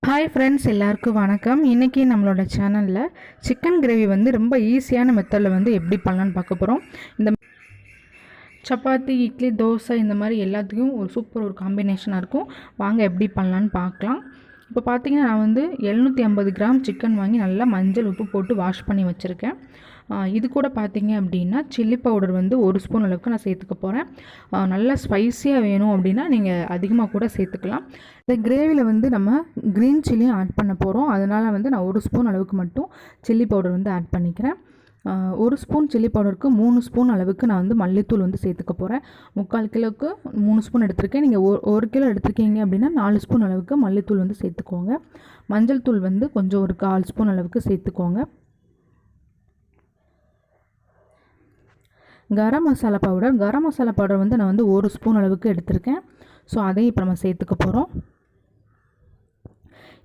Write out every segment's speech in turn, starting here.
Hi friends, எல்லாருக்கும் வணக்கம். இன்றைக்கி நம்மளோட சேனலில் சிக்கன் கிரேவி வந்து ரொம்ப ஈஸியான மெத்தடில் வந்து எப்படி பண்ணலான்னு பார்க்க போகிறோம். இந்த சப்பாத்தி, இட்லி, தோசை இந்த மாதிரி எல்லாத்துக்கும் ஒரு காம்பினேஷனாக இருக்கும். வாங்க எப்படி பண்ணலான்னு பார்க்கலாம். இப்போ பார்த்தீங்கன்னா நான் வந்து 750 கிராம் சிக்கன் வாங்கி நல்லா மஞ்சள் உப்பு போட்டு வாஷ் பண்ணி வச்சுருக்கேன். இது கூட பார்த்தீங்க அப்படின்னா சில்லி பவுடர் வந்து 1 ஸ்பூன் அளவுக்கு நான் சேர்த்துக்க போகிறேன். நல்லா ஸ்பைஸியாக வேணும் அப்படின்னா நீங்கள் அதிகமாக கூட சேர்த்துக்கலாம். இந்த கிரேவியில் வந்து நம்ம க்ரீன் சில்லியும் ஆட் பண்ண போகிறோம். அதனால் வந்து நான் 1 ஸ்பூன் அளவுக்கு மட்டும் சில்லி பவுடர் வந்து ஆட் பண்ணிக்கிறேன். 1 ஸ்பூன் சில்லி பவுடருக்கு 3 ஸ்பூன் அளவுக்கு நான் வந்து மல்லித்தூள் வந்து சேர்த்துக்க போகிறேன். 3/4 கிலோவுக்கு 3 ஸ்பூன் எடுத்திருக்கேன். நீங்கள் 1 கிலோ எடுத்துருக்கீங்க அப்படின்னா 4 ஸ்பூன் அளவுக்கு மல்லித்தூள் வந்து சேர்த்துக்கோங்க. மஞ்சள் தூள் வந்து கொஞ்சம் ஒரு 1/4 ஸ்பூன் அளவுக்கு சேர்த்துக்கோங்க. கரம் மசாலா பவுடர் வந்து நான் வந்து 1 ஸ்பூன் அளவுக்கு எடுத்திருக்கேன். ஸோ அதையும் இப்போ நம்ம சேர்த்துக்க போகிறோம்.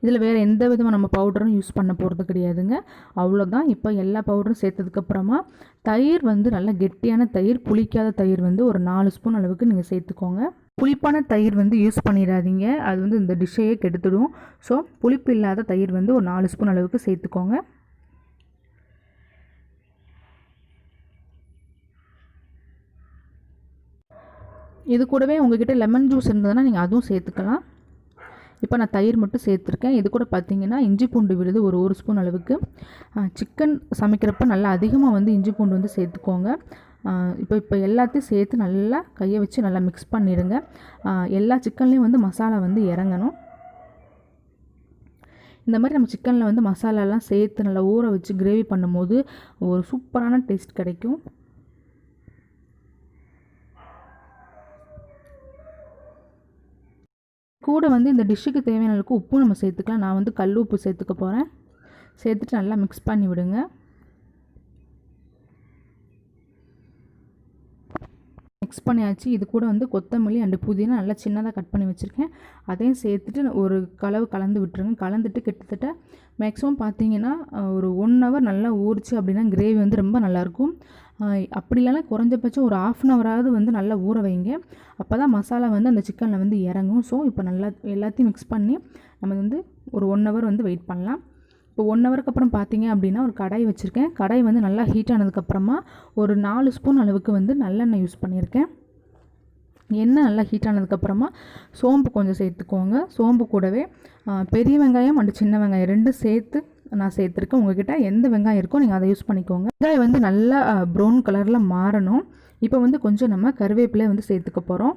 இதில் வேறு எந்த விதமாக நம்ம பவுடரும் யூஸ் பண்ண போகிறது கிடையாதுங்க. அவ்வளோதான். இப்போ எல்லா பவுடரும் சேர்த்ததுக்கப்புறமா தயிர் வந்து நல்லா கெட்டியான தயிர், புளிக்காத தயிர் வந்து ஒரு 4 ஸ்பூன் அளவுக்கு நீங்கள் சேர்த்துக்கோங்க. புளிப்பான தயிர் வந்து யூஸ் பண்ணிடாதீங்க, அது வந்து இந்த டிஷ்ஷையே கெடுத்துடும். ஸோ புளிப்பு இல்லாத தயிர் வந்து ஒரு 4 ஸ்பூன் அளவுக்கு சேர்த்துக்கோங்க. இது கூடவே உங்கள்கிட்ட லெமன் ஜூஸ் இருந்ததுன்னா நீங்கள் அதுவும் சேர்த்துக்கலாம். இப்போ நான் தயிர் மட்டும் சேர்த்துருக்கேன். இது கூட பார்த்திங்கன்னா இஞ்சி பூண்டு விழுது ஒரு ஸ்பூன் அளவுக்கு. சிக்கன் சமைக்கிறப்ப நல்லா அதிகமாக வந்து இஞ்சி பூண்டு வந்து சேர்த்துக்கோங்க. இப்போ எல்லாத்தையும் சேர்த்து நல்லா கையை வச்சு நல்லா மிக்ஸ் பண்ணிடுங்க. எல்லா சிக்கன்லேயும் வந்து மசாலா வந்து இறங்கணும். இந்த மாதிரி நம்ம சிக்கனில் வந்து மசாலாலாம் சேர்த்து நல்லா ஊற வச்சு கிரேவி பண்ணும்போது ஒரு சூப்பரான டேஸ்ட் கிடைக்கும். கூட வந்து இந்த டிஷ்ஷுக்கு தேவையான அளவுக்கு உப்பும் நம்ம சேர்த்துக்கலாம். நான் வந்து கல் உப்பு சேர்த்துக்க போகிறேன். சேர்த்துட்டு நல்லா மிக்ஸ் பண்ணி விடுங்க. மிக்ஸ் பண்ணியாச்சு. இது கூட வந்து கொத்தமல்லி அண்டு புதினா நல்லா சின்னதாக கட் பண்ணி வச்சுருக்கேன். அதையும் சேர்த்துட்டு ஒரு கலந்து விட்டுருங்க. கலந்துட்டு கிட்டத்தட்ட மேக்ஸிமம் பார்த்தீங்கன்னா ஒரு 1 ஹவர் நல்லா ஊறிச்சு அப்படின்னா கிரேவி வந்து ரொம்ப நல்லாயிருக்கும். அப்படி இல்லைனா குறைஞ்சபட்சம் ஒரு 1/2 ஹவராவது வந்து நல்லா ஊற வைங்க. அப்போ தான் மசாலா வந்து அந்த சிக்கனில் வந்து இறங்கும். ஸோ இப்போ நல்லா எல்லாத்தையும் மிக்ஸ் பண்ணி நம்ம வந்து ஒரு 1 ஹவர் வந்து வெயிட் பண்ணலாம். இப்போ 1 ஹவருக்கு அப்புறம் பார்த்தீங்க அப்படின்னா ஒரு கடாய் வச்சுருக்கேன். கடாய் வந்து நல்லா ஹீட் ஆனதுக்கப்புறமா ஒரு 4 ஸ்பூன் அளவுக்கு வந்து நல்லெண்ணெய் யூஸ் பண்ணியிருக்கேன். எண்ணெய் நல்லா ஹீட் ஆனதுக்கப்புறமா சோம்பு கொஞ்சம் சேர்த்துக்கோங்க. சோம்பு கூடவே பெரிய வெங்காயம் அண்டு சின்ன வெங்காயம் 2 சேர்த்து நான் சேர்த்துருக்கேன். உங்கள்கிட்ட எந்த வெங்காயம் இருக்கோ நீங்கள் அதை யூஸ் பண்ணிக்கோங்க. வெங்காயம் வந்து நல்லா ப்ரௌன் கலரில் மாறணும். இப்போ வந்து கொஞ்சம் நம்ம கருவேப்பிலை வந்து சேர்த்துக்க போகிறோம்.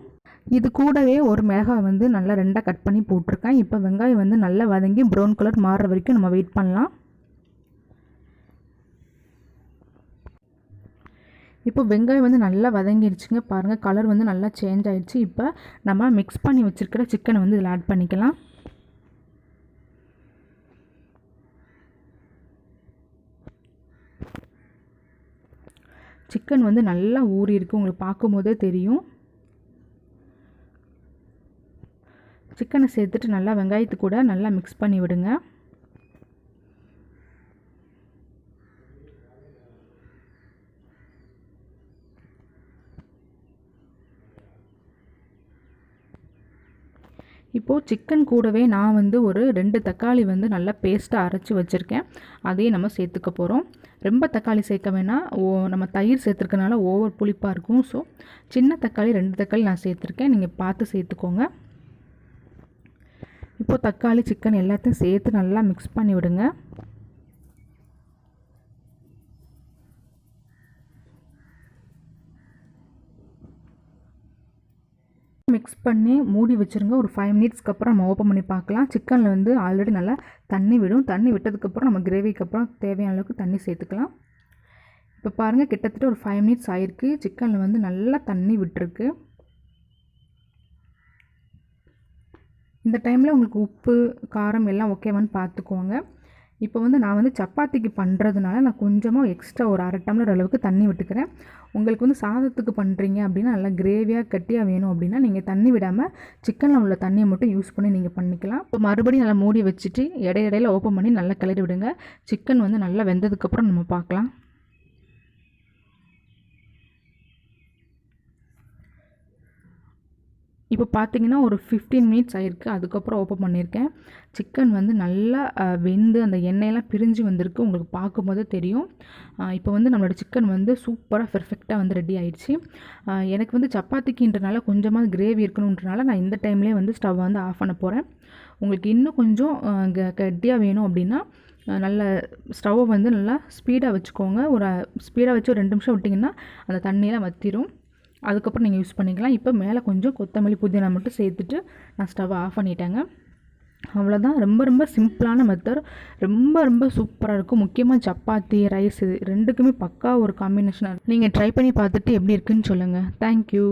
இது கூடவே ஒரு மிளகாய் வந்து நல்லா 2 கட் பண்ணி போட்டிருக்கேன். இப்போ வெங்காயம் வந்து நல்லா வதங்கி ப்ரௌன் கலர் மாறுற வரைக்கும் நம்ம வெயிட் பண்ணலாம். இப்போ வெங்காயம் வந்து நல்லா வதங்கிடுச்சுங்க. பாருங்கள், கலர் வந்து நல்லா சேஞ்ச் ஆகிடுச்சு. இப்போ நம்ம மிக்ஸ் பண்ணி வச்சுருக்கிற சிக்கனை வந்து இதில் ஆட் பண்ணிக்கலாம். சிக்கன் வந்து நல்லா ஊறி இருக்குது, உங்களுக்கு பார்க்கும்போதே தெரியும். சிக்கனை சேர்த்துட்டு நல்லா வெங்காயத்து கூட நல்லா மிக்ஸ் பண்ணி விடுங்க. இப்போது சிக்கன் கூடவே நான் வந்து ஒரு 2 தக்காளி வந்து நல்லா பேஸ்ட்டாக அரைச்சி வச்சுருக்கேன். அதையும் நம்ம சேர்த்துக்க போகிறோம். ரொம்ப தக்காளி சேர்க்க வேணாம், நம்ம தயிர் சேர்த்துருக்கனால ஓவர் புளிப்பாக இருக்கும். ஸோ சின்ன தக்காளி 2 தக்காளி நான் சேர்த்துருக்கேன், நீங்கள் பார்த்து சேர்த்துக்கோங்க. இப்போது தக்காளி சிக்கன் எல்லாத்தையும் சேர்த்து நல்லா மிக்ஸ் பண்ணி விடுங்க. மிக்ஸ் பண்ணி மூடி வச்சுருங்க. ஒரு 5 மினிட்ஸ்க்கு அப்புறம் நம்ம ஓப்பன் பண்ணி பார்க்கலாம். சிக்கனில் வந்து ஆல்ரெடி நல்லா தண்ணி விடும். தண்ணி விட்டதுக்கப்புறம் நம்ம கிரேவிக்கு அப்புறம் தேவையான அளவுக்கு தண்ணி சேர்த்துக்கலாம். இப்போ பாருங்கள், கிட்டத்தட்ட ஒரு 5 மினிட்ஸ் ஆகிருக்கு. சிக்கனில் வந்து நல்லா தண்ணி விட்டுருக்கு. இந்த டைமில் உங்களுக்கு உப்பு காரம் எல்லாம் ஓகேவான்னு பார்த்துக்கோங்க. இப்போ வந்து நான் வந்து சப்பாத்திக்கு பண்ணுறதுனால நான் கொஞ்சமாக எக்ஸ்ட்ரா ஒரு 1/2 டம்ளர் அளவுக்கு தண்ணி விட்டுக்கிறேன். உங்களுக்கு வந்து சாதத்துக்கு பண்ணுறீங்க அப்படின்னா நல்லா கிரேவியாக கட்டியாக வேணும் அப்படின்னா நீங்கள் தண்ணி விடாமல் சிக்கனில் உள்ள தண்ணியை மட்டும் யூஸ் பண்ணி நீங்கள் பண்ணிக்கலாம். இப்போ மறுபடியும் நல்லா மூடி வச்சுட்டு இடையில ஓப்பன் பண்ணி நல்லா கிளறி விடுங்க. சிக்கன் வந்து நல்லா வெந்ததுக்கப்புறம் நம்ம பார்க்கலாம். இப்போ பார்த்தீங்கன்னா ஒரு 15 மினிட்ஸ் ஆயிருக்கு. அதுக்கப்புறம் ஓப்பன் பண்ணியிருக்கேன். சிக்கன் வந்து நல்லா வெந்து அந்த எண்ணெயெல்லாம் பிரிஞ்சு வந்திருக்கு. உங்களுக்கு பார்க்கும்போதே தெரியும். இப்போ வந்து நம்மளோட சிக்கன் வந்து சூப்பராக பெர்ஃபெக்ட்டாக வந்து ரெடி ஆயிடுச்சு. எனக்கு வந்து சப்பாத்திக்குன்றனால கொஞ்சமாக கிரேவி இருக்கணுன்றனால நான் இந்த டைம்லேயே வந்து ஸ்டவ் வந்து ஆஃப் பண்ண போகிறேன். உங்களுக்கு இன்னும் கொஞ்சம் கெட்டியாக வேணும் அப்படின்னா நல்ல ஸ்டவ்வை வந்து நல்லா ஸ்பீடாக வச்சுக்கோங்க. ஒரு ஸ்பீடாக வச்சு ஒரு 2 நிமிஷம் விட்டிங்கன்னா அந்த தண்ணியெல்லாம் வற்றிரும். அதுக்கப்புறம் நீங்கள் யூஸ் பண்ணிக்கலாம். இப்போ மேலே கொஞ்சம் கொத்தமல்லி புதினா மட்டும் சேர்த்துட்டு நான் ஸ்டவ்வை ஆஃப் பண்ணிட்டேங்க. அவ்வளோதான். ரொம்ப ரொம்ப சிம்பிளான மெத்தட். ரொம்ப ரொம்ப சூப்பராக இருக்கும். முக்கியமாக சப்பாத்தி, ரைஸ் இது 2க்குமே பக்கா ஒரு காம்பினேஷனாக இருக்கும். நீங்கள் ட்ரை பண்ணி பார்த்துட்டு எப்படி இருக்குன்னு சொல்லுங்கள். தேங்க்யூ.